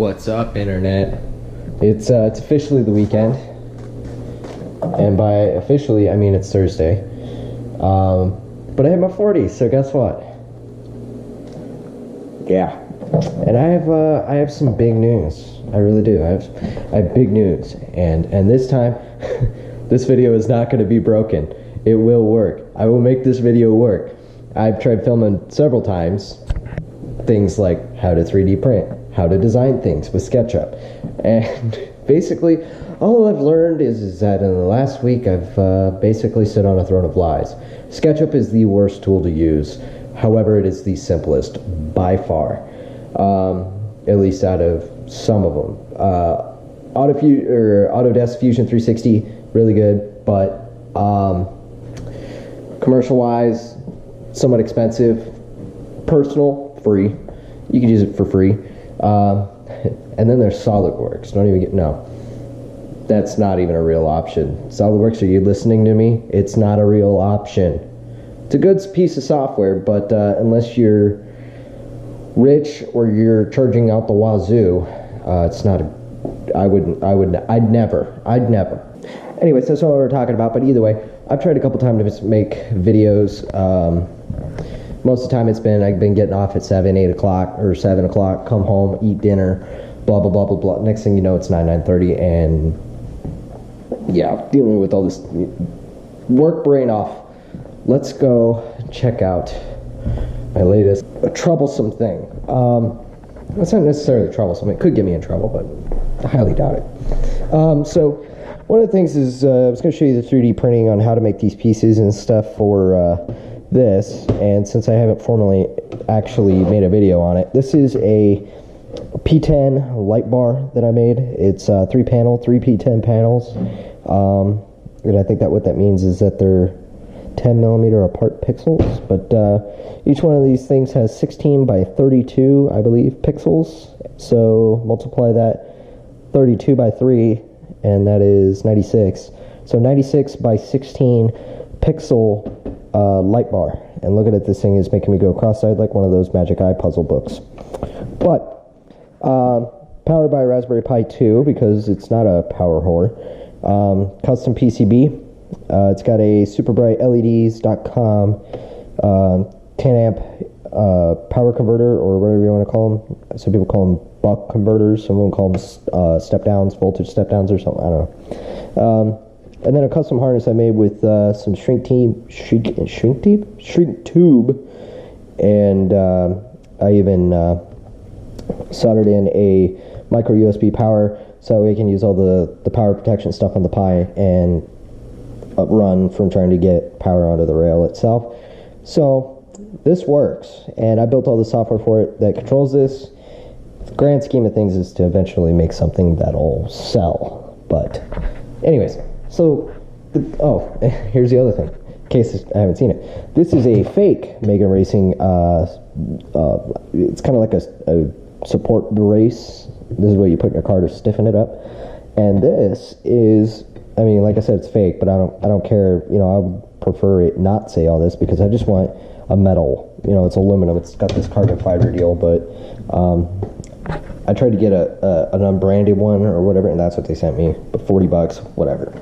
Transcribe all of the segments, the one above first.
What's up, internet? It's officially the weekend, and by officially I mean it's Thursday. But I hit my 40, so guess what? Yeah, and I have some big news. I really do. I have big news, and this time, this video is not going to be broken. It will work. I will make this video work. I've tried filming several times things like how to 3D print, how to design things with SketchUp, and basically all I've learned is that in the last week I've basically sit on a throne of lies. SketchUp is the worst tool to use. However, it is the simplest by far, at least out of some of them. Autodesk Fusion 360, really good, but commercial-wise, somewhat expensive. Personal, free. You can use it for free. And then there's SolidWorks. Don't even get, no. That's not even a real option. SolidWorks, are you listening to me? It's not a real option. It's a good piece of software, but unless you're rich or you're charging out the wazoo, it's not a, I'd never. Anyways, that's not what we're talking about, but either way, I've tried a couple times to make videos. Most of the time I've been getting off at 7, 8 o'clock, or 7 o'clock, come home, eat dinner, blah, blah, blah, blah, blah. Next thing you know, it's 9:30, and yeah, dealing with all this work brain off. Let's go check out my latest troublesome thing. It's not necessarily troublesome. It could get me in trouble, but I highly doubt it. So one of the things is I was going to show you the 3D printing on how to make these pieces and stuff for this, and since I haven't formally actually made a video on it, this is a P10 light bar that I made. It's 3 P10 panels, and I think that what that means is that they're 10 millimeter apart pixels, but each one of these things has 16 by 32, I believe, pixels. So multiply that 32 by 3, and that is 96. So 96 by 16 pixel light bar. And look at it, this thing is making me go cross-eyed like one of those Magic Eye puzzle books. But powered by Raspberry Pi 2, because it's not a power whore. Custom PCB. It's got a super bright LEDs.com 10 amp power converter, or whatever you want to call them. Some people call them buck converters, some call them step downs, voltage step downs or something, I don't know. And then a custom harness I made with some shrink tube, and I even soldered in a micro USB power so we can use all the power protection stuff on the Pi and run from trying to get power onto the rail itself. So this works, and I built all the software for it that controls this. The grand scheme of things is to eventually make something that'll sell. But anyways, so here's the other thing, in case I haven't seen it. This is a fake Mega Racing. It's kind of like a support brace. This is what you put in your car to stiffen it up. And this is, I mean, like I said, it's fake, but I don't care. You know, I would prefer it not say all this, because I just want a metal. You know, it's aluminum. It's got this carbon fiber deal, but I tried to get an unbranded one or whatever, and that's what they sent me. But $40, whatever.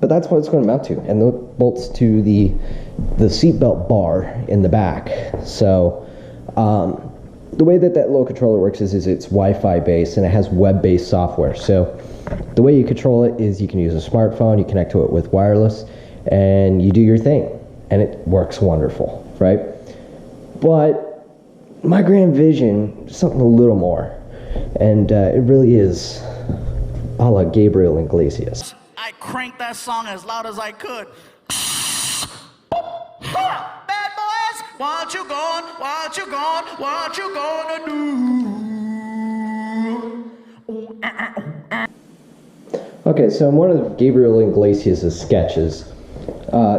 But that's what it's going to mount to, and the bolts to the seatbelt bar in the back. So the way that little controller works is it's Wi-Fi based, and it has web-based software. So the way you control it is you can use a smartphone, you connect to it with wireless, and you do your thing, and it works wonderful, right? But my grand vision is something a little more, and it really is a la Gabriel Inglesias. I cranked that song as loud as I could. Bad boys, what you gone, what you gone, what you gonna do? Okay, so in one of Gabriel Inglesias' sketches,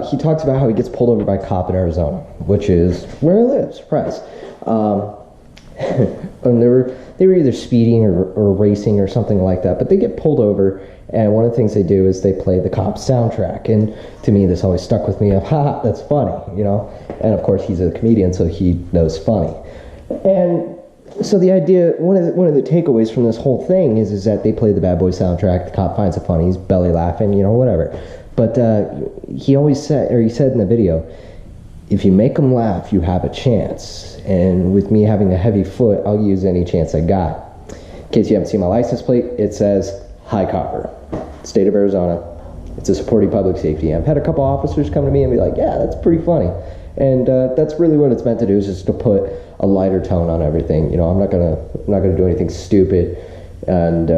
he talks about how he gets pulled over by a cop in Arizona, which is where he lives, surprise. And they were either speeding or racing or something like that, but they get pulled over, and one of the things they do is they play the cop's soundtrack, and to me this always stuck with me of, ha, that's funny, you know, and of course he's a comedian, so he knows funny. And So the idea, one of the takeaways from this whole thing is that they play the Bad Boy soundtrack. The cop finds it funny. He's belly laughing, you know, whatever. But he always said, or he said in the video, if you make them laugh, you have a chance. And with me having a heavy foot, I'll use any chance I got. In case you haven't seen my license plate, it says High Copper, State of Arizona. It's a supporting public safety. I've had a couple officers come to me and be like, yeah, that's pretty funny. And that's really what it's meant to do, is just to put a lighter tone on everything. You know, I'm not gonna do anything stupid and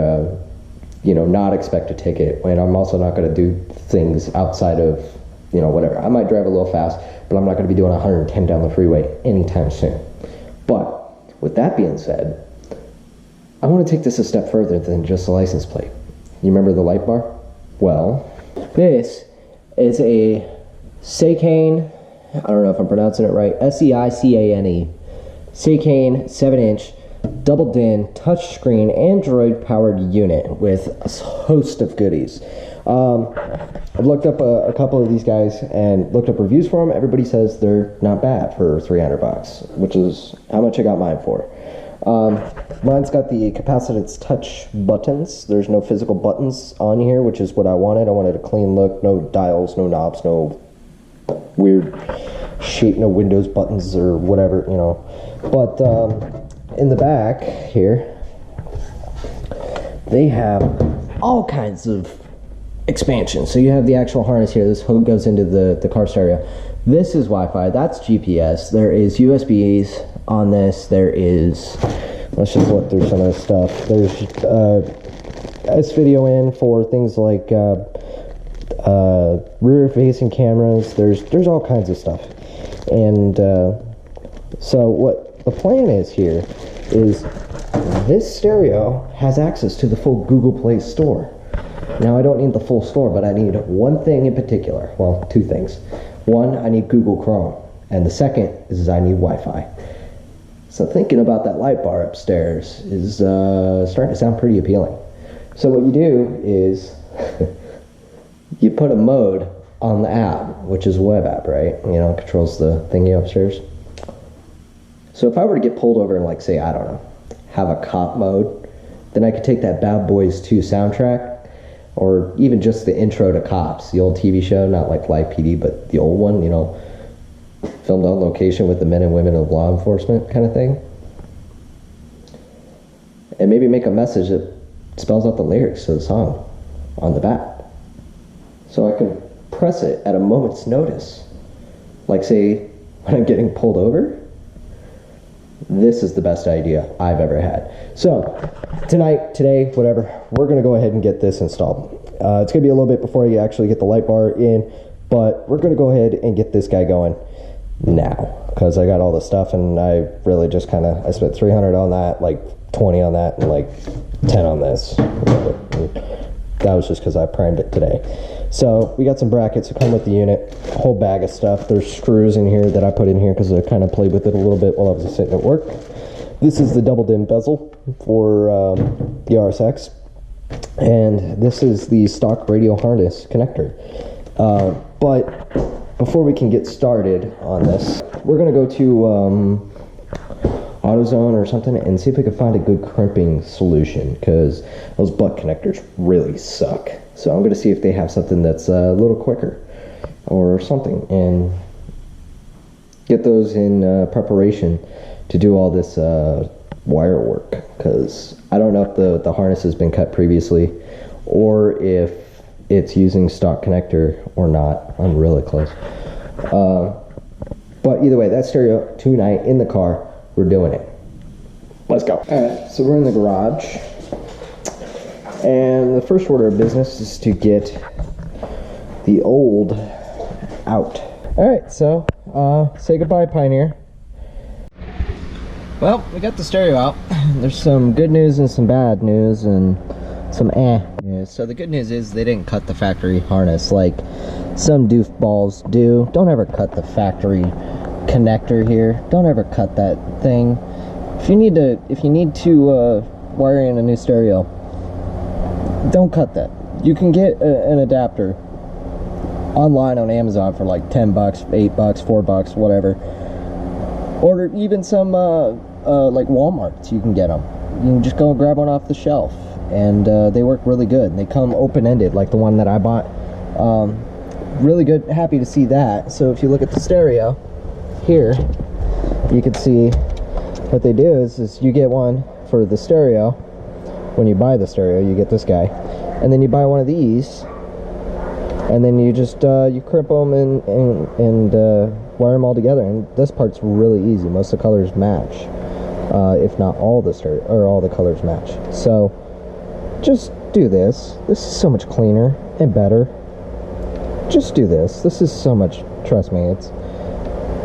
you know, not expect a ticket. And I'm also not gonna do things outside of, you know, whatever. I might drive a little fast, but I'm not gonna be doing 110 down the freeway anytime soon. But with that being said, I want to take this a step further than just a license plate. You remember the light bar? Well, this is a Seicane, I don't know if I'm pronouncing it right, S-E-I-C-A-N-E, Seicane 7-inch double DIN touchscreen Android powered unit with a host of goodies. I've looked up a couple of these guys and looked up reviews for them. Everybody says they're not bad for $300, which is how much I got mine for. Mine's got the capacitance touch buttons. There's no physical buttons on here, which is what I wanted. I wanted a clean look, no dials, no knobs, no weird shape, no Windows buttons or whatever, you know. But in the back here, they have all kinds of expansion. So you have the actual harness here. This hook goes into the car stereo. This is Wi-Fi. That's GPS. There is USBs on this. There is, let's just look through some of this stuff. There's S-video in for things like rear-facing cameras. There's all kinds of stuff. And so what the plan is here is this stereo has access to the full Google Play Store. Now, I don't need the full store, but I need one thing in particular. Well, two things. One, I need Google Chrome. And the second is I need Wi-Fi. So thinking about that light bar upstairs is starting to sound pretty appealing. So what you do is you put a mode on the app, which is a web app, right? You know, it controls the thingy upstairs. So if I were to get pulled over and, like, say, I don't know, have a cop mode, then I could take that Bad Boys 2 soundtrack, or even just the intro to Cops, the old TV show, not like Live PD, but the old one, you know, filmed on location with the men and women of law enforcement kind of thing. And maybe make a message that spells out the lyrics to the song on the back. So I can press it at a moment's notice. Like, say, when I'm getting pulled over. This is the best idea I've ever had. So, today, whatever, we're going to go ahead and get this installed. It's going to be a little bit before you actually get the light bar in, but we're going to go ahead and get this guy going now, because I got all the stuff, and I really just kind of, I spent $300 on that, like 20 on that, and like 10 on this. That was just because I primed it today. So we got some brackets that come with the unit, a whole bag of stuff. There's screws in here that I put in here because I kind of played with it a little bit while I was sitting at work. This is the double DIN bezel for the RSX, and this is the stock radio harness connector. But before we can get started on this, we're going to go to AutoZone or something and see if we can find a good crimping solution, because those butt connectors really suck. So I'm going to see if they have something that's a little quicker or something, and get those in preparation to do all this wire work, because I don't know if the harness has been cut previously or if it's using stock connector or not. I'm really close. But either way, that's stereo tonight in the car. We're doing it. Let's go. Alright, so we're in the garage. And the first order of business is to get the old out. Alright, so say goodbye, Pioneer. Well, we got the stereo out. There's some good news and some bad news and some news. So the good news is they didn't cut the factory harness like some doofballs do. Don't ever cut the factory connector here. Don't ever cut that thing. If you need to wire in a new stereo, don't cut that. You can get an adapter online on Amazon for like 10 bucks, 8 bucks, 4 bucks, whatever. Or even some like Walmart, you can get them. You can just go and grab one off the shelf, and they work really good. They come open-ended, like the one that I bought. Really good, happy to see that. So if you look at the stereo here, you can see what they do is you get one for the stereo. When you buy the stereo, you get this guy, and then you buy one of these, and then you just you crimp them and wire them all together. And this part's really easy. Most of the colors match, if not all the stereo or all the colors match. So just do this. This is so much cleaner and better. Just do this. This is so much, trust me. It's,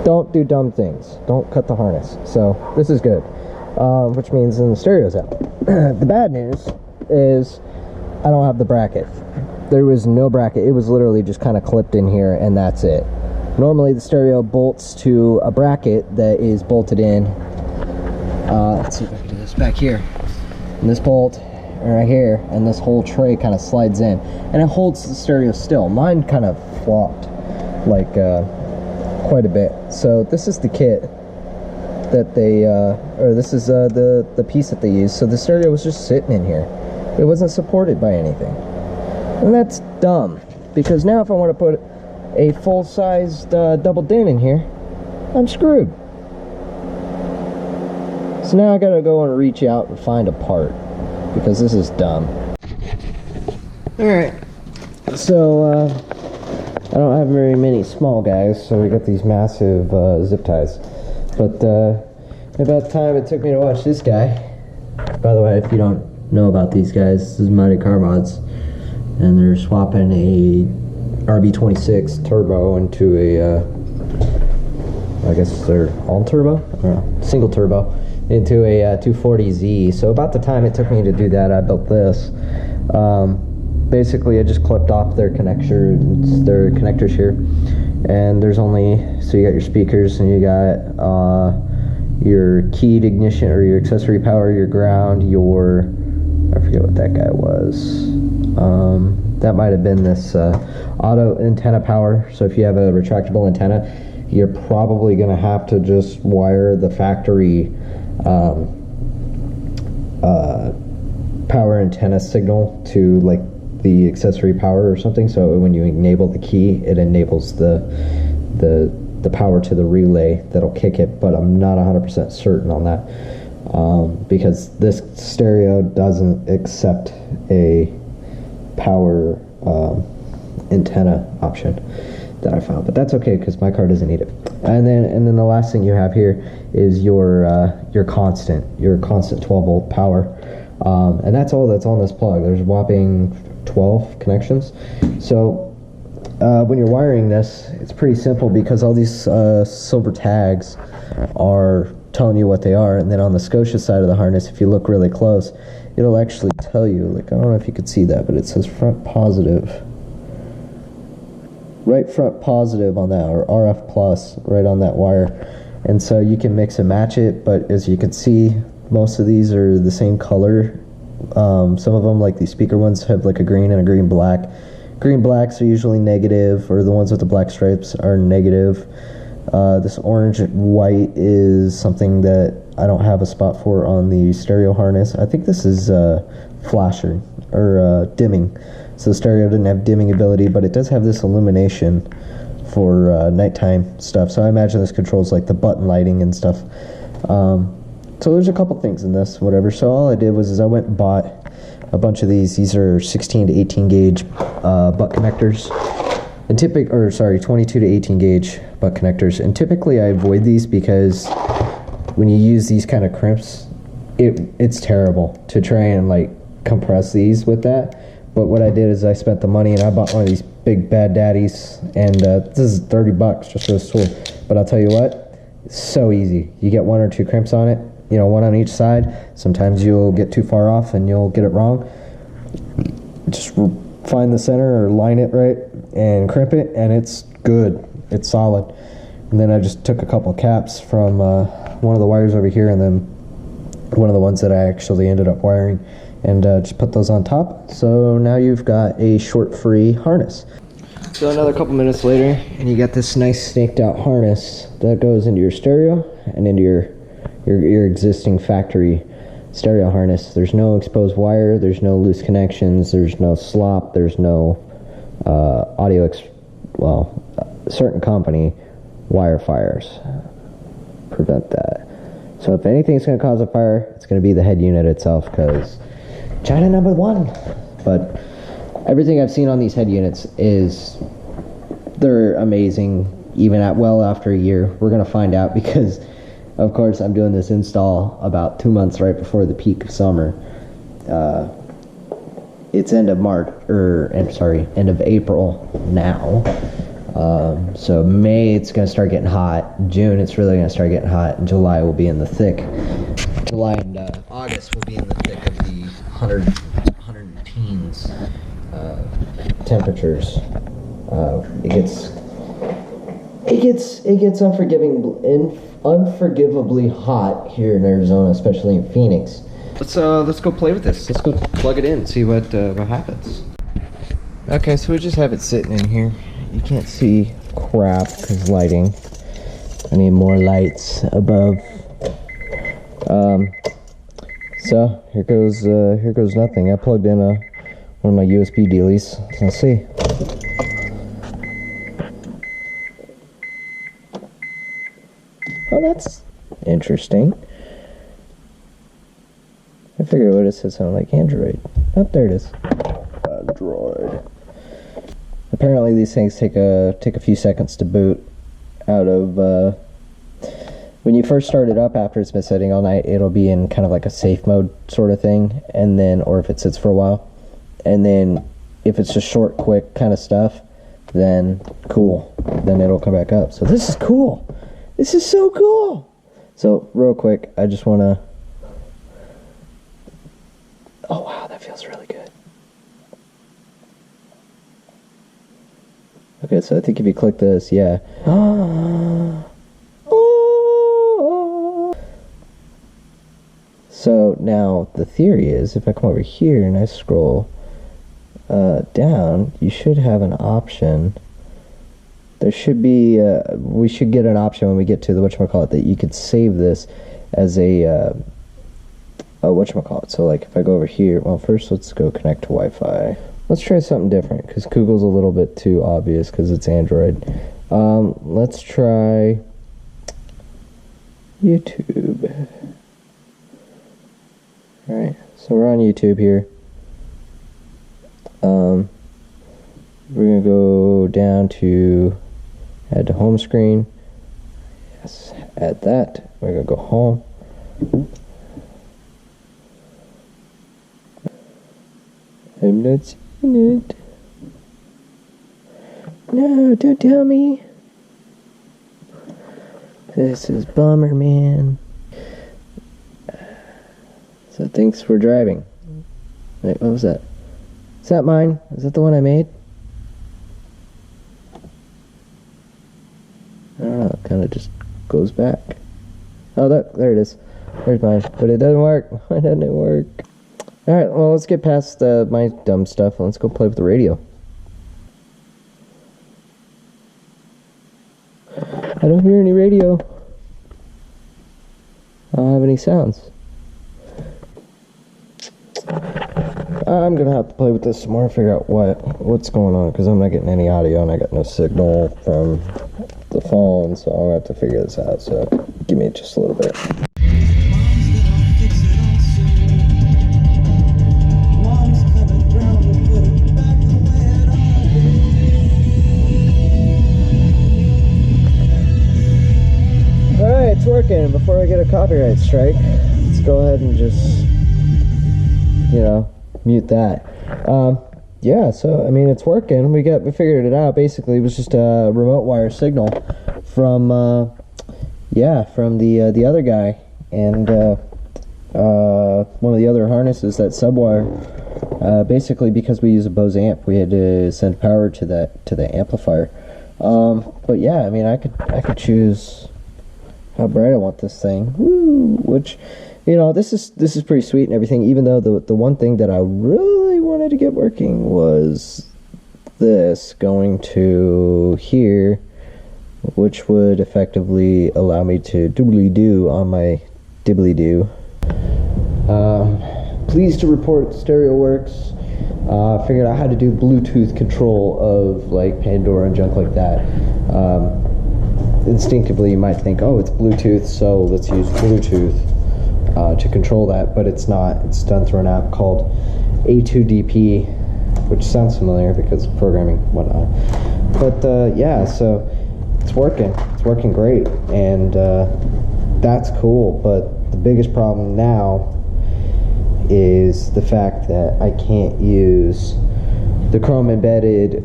don't do dumb things. Don't cut the harness. So this is good, which means then the stereo's out. The bad news is I don't have the bracket. There was no bracket. It was literally just kind of clipped in here, and that's it. Normally the stereo bolts to a bracket that is bolted in. Let's see if I can do this back here. And this bolt right here, and this whole tray kind of slides in, and it holds the stereo still. Mine kind of flopped like quite a bit. So this is the kit that they or this is the piece that they use. So the stereo was just sitting in here. It wasn't supported by anything, and that's dumb, because now if I want to put a full-sized double din in here, I'm screwed. So now I gotta go and reach out and find a part, because this is dumb. Alright, so I don't have very many small guys, so we got these massive zip ties. But about the time it took me to watch this guy. By the way, if you don't know about these guys, this is Mighty Car Mods, and they're swapping a RB26 turbo into a I guess they're all turbo? I don't know, single turbo, into a 240Z. So about the time it took me to do that, I built this. Basically I just clipped off their connectors here, and there's only, so you got your speakers, and you got your keyed ignition or your accessory power, your ground, your, I forget what that guy was. That might have been this auto antenna power. So if you have a retractable antenna, you're probably going to have to just wire the factory power antenna signal to like the accessory power or something. So when you enable the key, it enables the power to the relay that'll kick it. But I'm not 100% certain on that, because this stereo doesn't accept a power antenna option that I found, but that's okay because my car doesn't need it. And then the last thing you have here is your constant 12 volt power, and that's all that's on this plug. There's a whopping 12 connections. So when you're wiring this, it's pretty simple, because all these silver tags are telling you what they are. And then on the Scotia side of the harness, if you look really close, it'll actually tell you, like, I don't know if you could see that, but it says front positive, right front positive on that, or RF plus right on that wire. And so you can mix and match it, but as you can see, most of these are the same color. Some of them, like these speaker ones, have like a green and a green black. Green blacks are usually negative, or the ones with the black stripes are negative. This orange white is something that I don't have a spot for on the stereo harness. I think this is flasher or dimming. So the stereo didn't have dimming ability, but it does have this illumination for nighttime stuff. So I imagine this controls like the button lighting and stuff. So there's a couple things in this, whatever. So all I did was I went and bought a bunch of these. These are 16 to 18 gauge butt connectors, and 22 to 18 gauge butt connectors. And typically I avoid these because when you use these kind of crimps, it's terrible to try and like compress these with that. But what I did is I spent the money and I bought one of these big bad daddies, and this is 30 bucks just for this tool. But I'll tell you what, it's so easy. You get one or two crimps on it, you know, one on each side. Sometimes you'll get too far off and you'll get it wrong. Just find the center or line it right and crimp it, and it's good. It's solid. And then I just took a couple caps from one of the wires over here, and then one of the ones that I actually ended up wiring, and just put those on top. So now you've got a short free harness. So another couple minutes later, and you got this nice snaked out harness that goes into your stereo and into your your existing factory stereo harness. There's no exposed wire, there's no loose connections, there's no slop, there's no certain company wire fires prevent that. So if anything's going to cause a fire, it's going to be the head unit itself, because China #1. But everything I've seen on these head units they're amazing, even after a year. We're going to find out, because of course I'm doing this install about 2 months right before the peak of summer. It's end of April now. So May it's going to start getting hot. June it's really going to start getting hot. And July will be in the thick. July and August will be in the thick of the 100 teens temperatures. It gets unforgivably hot here in Arizona, especially in Phoenix. Let's go play with this. Let's go plug it in and see what happens. Okay, so we just have it sitting in here. You can't see crap because lighting. I need more lights above. So here goes nothing. I plugged in one of my USB dealies. Let's see. Oh, that's interesting. I figured it would have said something like Android. Oh, there it is. Android. Apparently these things take a few seconds to boot out of, when you first start it up after it's been sitting all night, it'll be in kind of like a safe mode sort of thing, and then, or if it sits for a while, and then if it's just short, quick kind of stuff, then cool, then it'll come back up. So this is cool. This is so cool. So real quick, I just want to, oh wow, that feels really good. Okay, so I think if you click this, yeah. So now the theory is, if I come over here and I scroll down, you should have an option. There should be, we should get an option when we get to the whatchamacallit that you could save this as a whatchamacallit. So like if I go over here, well first let's go connect to Wi-Fi. Let's try something different, because Google's a little bit too obvious because it's Android. Let's try YouTube. Alright, so we're on YouTube here. We're going to go down to add to home screen. Yes, add that. We're going to go home. I'm not seeing it. No, don't tell me. This is bummer, man. So thanks for driving. Wait, what was that? Is that mine? Is that the one I made? I don't know, it kind of just goes back. Oh, look, there it is. There's mine. But it doesn't work. Why doesn't it work? Alright, well, let's get past my dumb stuff and let's go play with the radio. I don't hear any radio. I don't have any sounds. I'm gonna have to play with this some more and figure out what's going on, because I'm not getting any audio and I got no signal from the phone, so I'm gonna have to figure this out. So give me just a little bit. Alright, it's working. Before I get a copyright strike, let's go ahead and just, you know, mute that. Yeah, so I mean it's working. We figured it out. Basically it was just a remote wire signal from the other guy, and one of the other harnesses, that subwire. Basically because we use a Bose amp, we had to send power to the amplifier. But yeah, I mean I could choose how bright I want this thing. Woo! Which, you know, this is pretty sweet and everything, even though the one thing that I really wanted to get working was this going to here, which would effectively allow me to doobly-doo on my dibbly do. Pleased to report stereo works. Figured out how to do Bluetooth control of like Pandora and junk like that. Instinctively, you might think, oh, it's Bluetooth, so let's use Bluetooth to control that, but it's not. It's done through an app called A2DP, which sounds familiar because of programming and whatnot. But yeah, so it's working great, and that's cool. But the biggest problem now is the fact that I can't use the Chrome embedded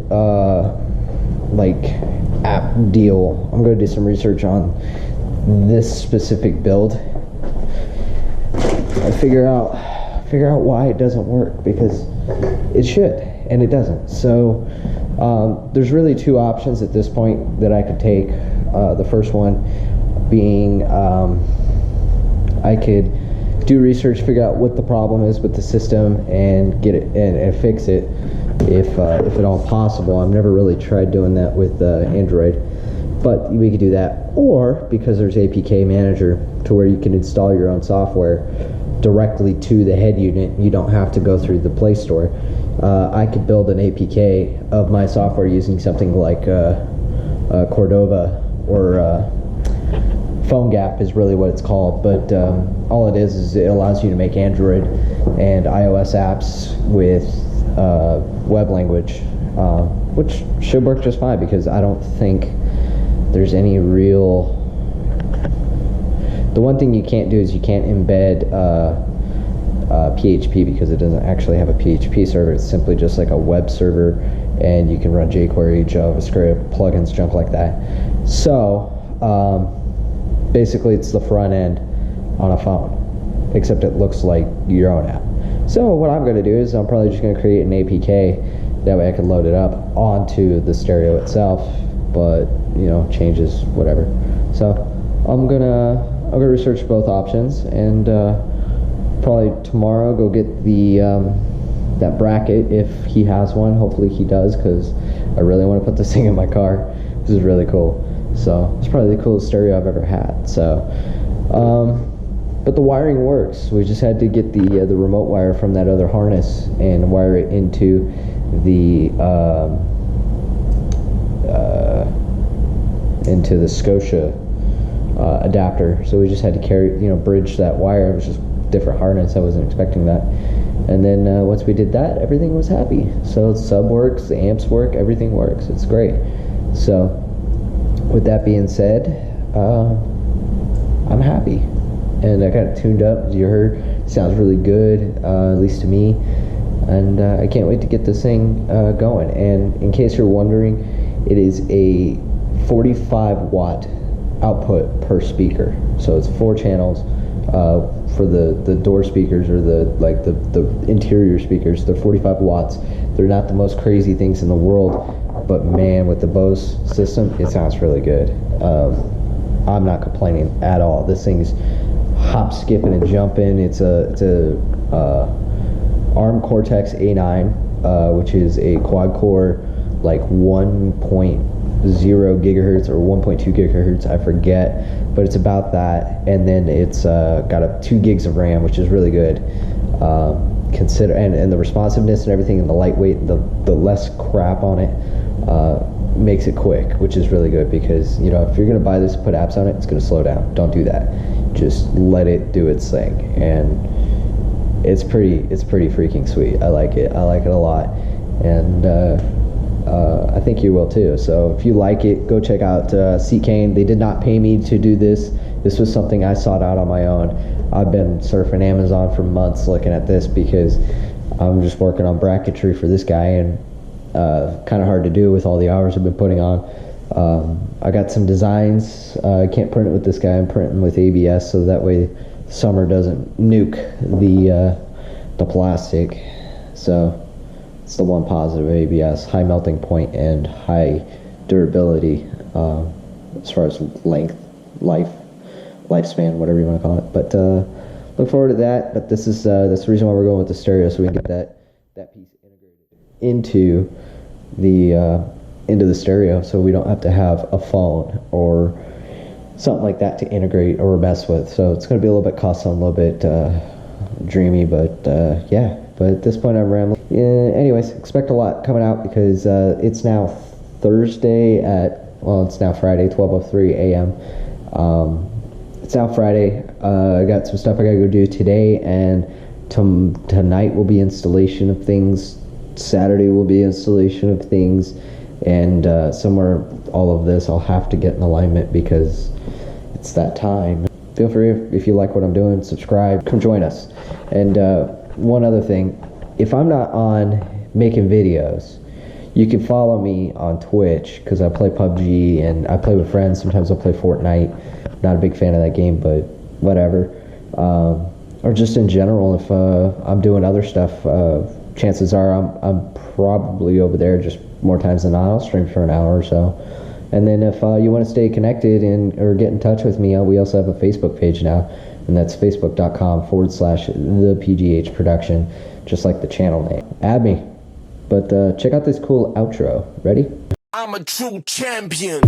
like app deal. I'm going to do some research on this specific build and figure out why it doesn't work, because it should and it doesn't. So there's really two options at this point that I could take. The first one being I could do research, figure out what the problem is with the system, and get it and fix it if at all possible. I've never really tried doing that with Android, but we could do that. Or because there's APK Manager to where you can install your own software directly to the head unit, you don't have to go through the Play Store. I could build an APK of my software using something like Cordova or PhoneGap is really what it's called, but all it is it allows you to make Android and iOS apps with web language, which should work just fine, because I don't think there's any real... The one thing you can't do is you can't embed PHP, because it doesn't actually have a PHP server. It's simply just like a web server, and you can run jQuery, JavaScript, plugins, junk like that. So basically it's the front end on a phone, except it looks like your own app. So what I'm going to do is I'm probably just going to create an APK, that way I can load it up onto the stereo itself, but you know, changes whatever. So I'm gonna research both options, and probably tomorrow go get the that bracket if he has one. Hopefully he does, because I really want to put this thing in my car. This is really cool. So it's probably the coolest stereo I've ever had. So but the wiring works. We just had to get the remote wire from that other harness and wire it into the Scotia adapter. So we just had to bridge that wire. It was just a different harness. I wasn't expecting that. And then once we did that, everything was happy. So sub works, the amps work, everything works. It's great. So with that being said, I'm happy. And I got it tuned up, as you heard. It sounds really good, at least to me. And I can't wait to get this thing going. And in case you're wondering, it is a 45 watt output per speaker. So it's 4 channels for the door speakers, or the interior speakers. They're 45 watts. They're not the most crazy things in the world, but man, with the Bose system, it sounds really good. I'm not complaining at all. This thing's hop, skipping, and jumping. It's a ARM Cortex A9, which is a quad core, like 1.0 gigahertz or 1.2 gigahertz, I forget, but it's about that. And then it's got 2 gigs of RAM, which is really good. Consider and the responsiveness and everything, and the lightweight, the less crap on it makes it quick, which is really good, because if you're gonna buy this, put apps on it, it's gonna slow down. Don't do that. Just let it do its thing, and it's pretty freaking sweet. I like it a lot, and I think you will too. So if you like it, go check out C-Kane. They did not pay me to do this. This was something I sought out on my own. I've been surfing Amazon for months looking at this, because I'm just working on bracketry for this guy, and kind of hard to do with all the hours I've been putting on. I got some designs. I can't print it with this guy. I'm printing with ABS, so that way summer doesn't nuke the plastic. So it's the one positive of ABS: high melting point and high durability, as far as lifespan, whatever you want to call it. But look forward to that. But that's the reason why we're going with the stereo, so we can get that piece integrated into the stereo, so we don't have to have a phone or something like that to integrate or mess with. So it's going to be a little bit custom, a little bit dreamy, but yeah. But at this point, I'm rambling. Anyways, expect a lot coming out because it's now Thursday it's now Friday, 12:03 a.m. It's now Friday. I got some stuff I gotta go do today, and tonight will be installation of things. Saturday will be installation of things, and somewhere all of this I'll have to get in alignment because it's that time. Feel free, if you like what I'm doing, subscribe, come join us. And one other thing, if I'm not on making videos, you can follow me on Twitch because I play PUBG and I play with friends. Sometimes I'll play Fortnite. Not a big fan of that game, but whatever. Or just in general, if I'm doing other stuff, chances are I'm probably over there just more times than not. I'll stream for an hour or so. And then if you want to stay connected or get in touch with me, we also have a Facebook page now, and that's facebook.com/the PGH production, just like the channel name. Add me. But check out this cool outro. Ready? I'm a true champion.